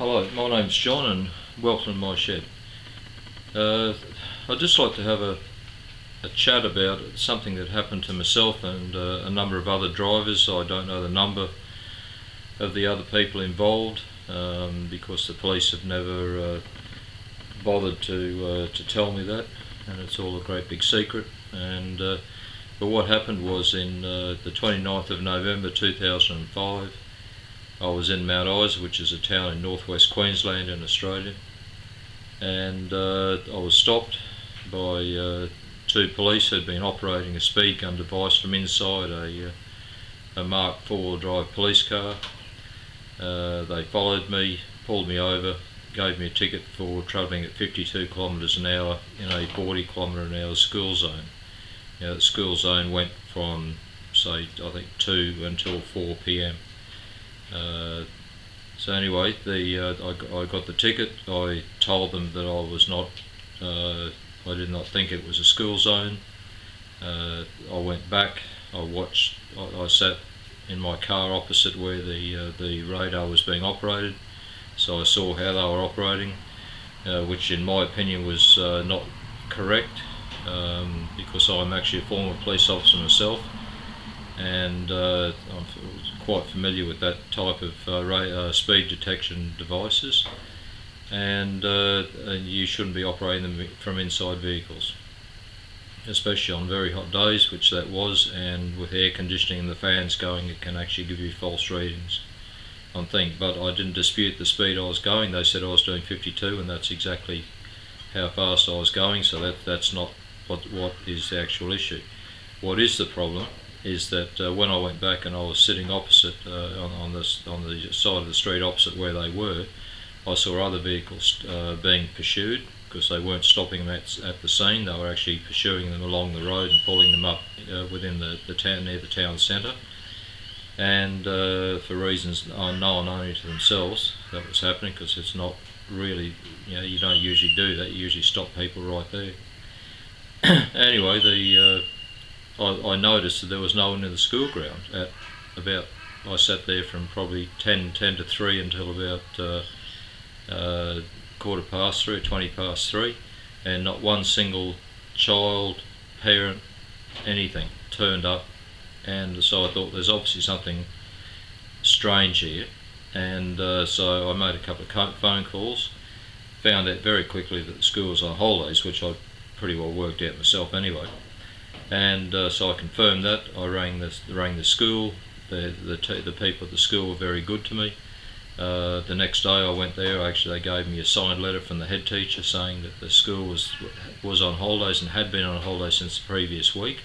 Hello, my name's John and welcome to my shed. I'd just like to have a chat about something that happened to myself and a number of other drivers. I don't know the number of the other people involved because the police have never bothered to tell me that, and it's all a great big secret. But what happened was in the 29th of November 2005, I was in Mount Isa, which is a town in northwest Queensland in Australia, and I was stopped by two police who had been operating a speed gun device from inside a marked four-wheel drive police car. They followed me, pulled me over, gave me a ticket for travelling at 52 kilometres an hour in a 40 kilometre an hour school zone. Now, the school zone went from, say, I think 2 until 4 p.m. So anyway, I got the ticket. I told them that I was not, I did not think it was a school zone. I went back. I sat in my car opposite where the radar was being operated, so I saw how they were operating, which in my opinion was not correct, because I'm actually a former police officer myself, and I'm quite familiar with that type of speed detection devices, and you shouldn't be operating them from inside vehicles, especially on very hot days, which that was, and with air conditioning and the fans going, it can actually give you false readings on things. But I didn't dispute the speed I was going. They said I was doing 52, and that's exactly how fast I was going, so that's not what is the actual issue. What is the problem is that when I went back and I was sitting opposite on the side of the street opposite where they were, I saw other vehicles being pursued, because they weren't stopping them at the scene. They were actually pursuing them along the road and pulling them up within the town, near the town centre, and for reasons unknown only to themselves that was happening, because it's not really, you don't usually do that. You usually stop people right there. Anyway, I noticed that there was no one in the school ground at about, I sat there from probably 10 to 3 until about 3:15, 20 past 3, and not one single child, parent, anything turned up. And so I thought there's obviously something strange here, and so I made a couple of phone calls, found out very quickly that the school was on holidays, which I pretty well worked out myself anyway. And so I confirmed that. I rang the school. The people at the school were very good to me. The next day I went there. Actually, they gave me a signed letter from the head teacher saying that the school was on holidays and had been on holiday since the previous week.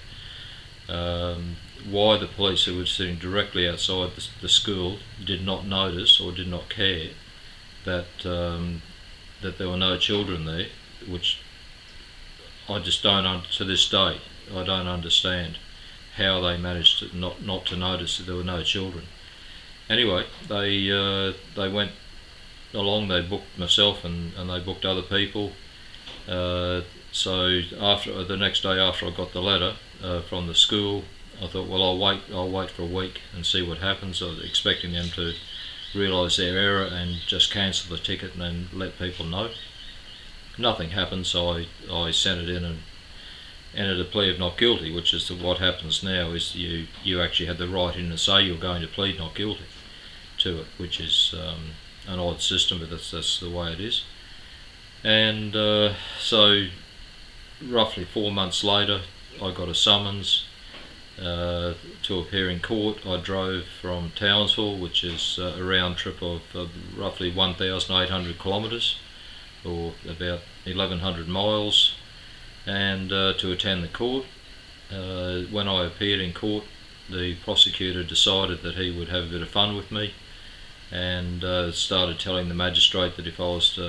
Why the police, who were sitting directly outside the school, did not notice or did not care that that there were no children there, which I just don't, to this day, I don't understand how they managed to not to notice that there were no children. Anyway, they went along. They booked myself and they booked other people. So after the next day, after I got the letter from the school, I thought, well, I'll wait for a week and see what happens. I was expecting them to realise their error and just cancel the ticket and then let people know. Nothing happened, so I sent it in and entered a plea of not guilty, which is what happens now. Is you actually had the right in to say you're going to plead not guilty to it, which is an odd system, but that's the way it is. And so roughly 4 months later, I got a summons to appear in court. I drove from Townsville, which is a round trip of roughly 1,800 kilometres, or about 1,100 miles, and to attend the court. When I appeared in court, the prosecutor decided that he would have a bit of fun with me, and started telling the magistrate that if I was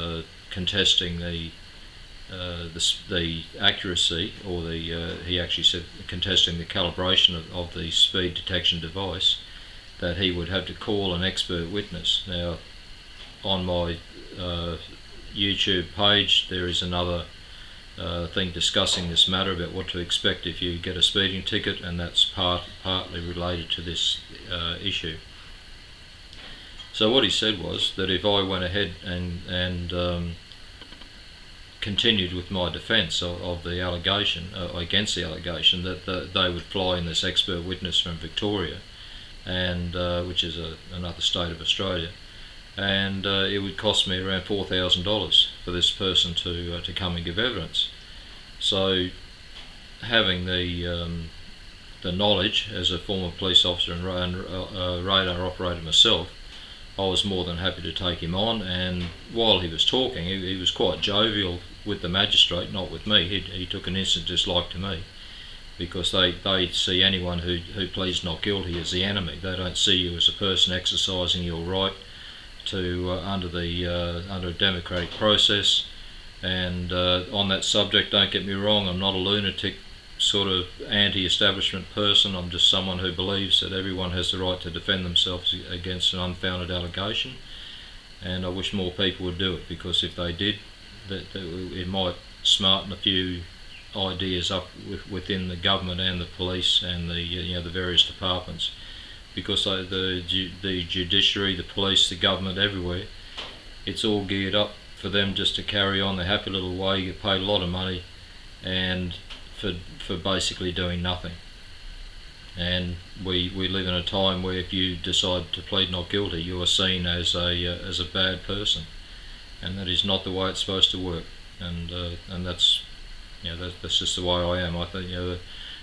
contesting the accuracy, or he actually said contesting the calibration of the speed detection device, that he would have to call an expert witness. Now, on my YouTube page, there is another thing discussing this matter about what to expect if you get a speeding ticket, and that's partly related to this issue. So what he said was that if I went ahead and continued with my defence of the allegation, against the allegation, that they would fly in this expert witness from Victoria, and which is another state of Australia, and it would cost me around $4,000 for this person to come and give evidence. So, having the knowledge as a former police officer and radar operator myself, I was more than happy to take him on. And while he was talking, he was quite jovial with the magistrate, not with me. He took an instant dislike to me, because they see anyone who pleads not guilty as the enemy. They don't see you as a person exercising your right to under a democratic process. And on that subject, don't get me wrong, I'm not a lunatic sort of anti-establishment person. I'm just someone who believes that everyone has the right to defend themselves against an unfounded allegation, and I wish more people would do it, because if they did, it might smarten a few ideas up within the government and the police and the various departments, because the judiciary, the police, the government, everywhere, it's all geared up for them just to carry on their happy little way, get paid a lot of money, and for basically doing nothing. And we live in a time where if you decide to plead not guilty, you are seen as a bad person, and that is not the way it's supposed to work. And that's that's just the way I am. I think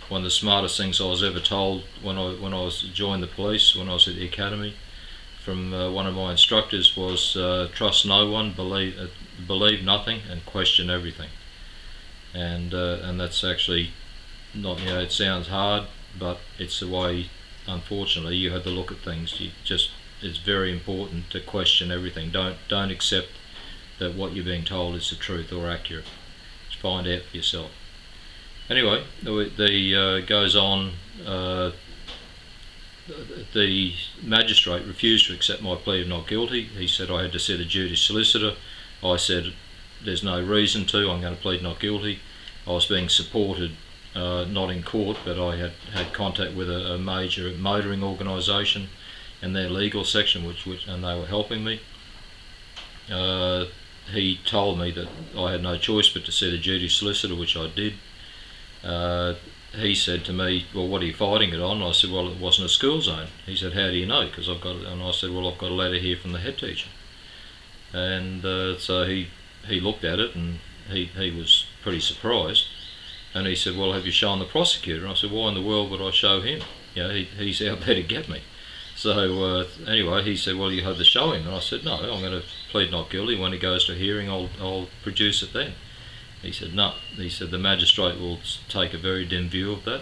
one of the smartest things I was ever told when I joined the police, when I was at the academy, from one of my instructors was trust no one, believe nothing, and question everything. And that's actually not, it sounds hard, but it's the way, unfortunately, you have to look at things. It's very important to question everything. Don't accept that what you're being told is the truth or accurate. Just find out for yourself. Anyway, the goes on. The magistrate refused to accept my plea of not guilty. He said I had to see the duty solicitor. I said there's no reason to, I'm going to plead not guilty. I was being supported, not in court, but I had contact with a major motoring organisation and their legal section, and they were helping me. He told me that I had no choice but to see the duty solicitor, which I did. He said to me, well, what are you fighting it on? I said, well, it wasn't a school zone. He said, how do you know? Because I've got it. And I said, well, I've got a letter here from the head teacher. And so he looked at it, and he was pretty surprised. And he said, well, have you shown the prosecutor? And I said, why in the world would I show him? He's out there to get me. So anyway, he said, well, you have to show him. And I said, no, I'm going to plead not guilty. When he goes to hearing, I'll produce it then. He said, no. He said, the magistrate will take a very dim view of that.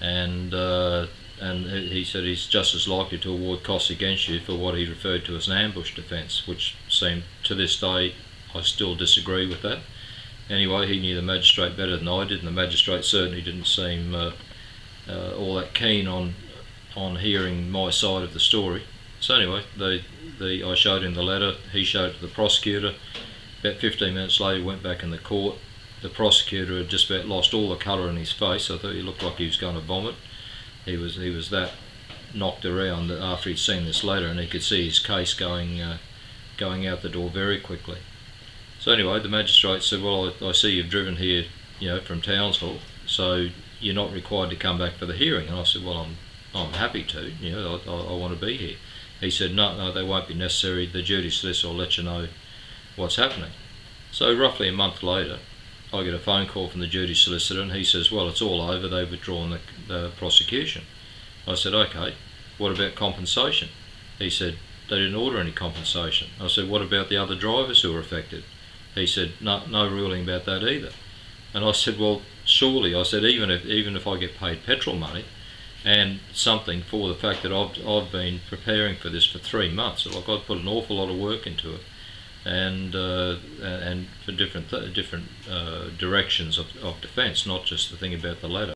And he said he's just as likely to award costs against you for what he referred to as an ambush defence, which seemed, to this day, I still disagree with that. Anyway, he knew the magistrate better than I did, and the magistrate certainly didn't seem all that keen on hearing my side of the story. So anyway, I showed him the letter, he showed it to the prosecutor. About 15 minutes later, he went back in the court. The prosecutor had just about lost all the colour in his face. I thought he looked like he was going to vomit. He was that knocked around that after he'd seen this letter, and he could see his case going out the door very quickly. So anyway, the magistrate said, well, I see you've driven here, from Townsville, so you're not required to come back for the hearing. And I said, well, I'm happy to, I want to be here. He said, no, they won't be necessary. The duty solicitor will let you know what's happening. So roughly a month later, I get a phone call from the duty solicitor, and he says, well, it's all over, they've withdrawn the prosecution. I said, okay, what about compensation? He said, they didn't order any compensation. I said, what about the other drivers who were affected? He said, no ruling about that either. And I said, well, surely, I said, even if I get paid petrol money and something for the fact that I've been preparing for this for 3 months, like I've put an awful lot of work into it, and for different directions of defence, not just the thing about the letter.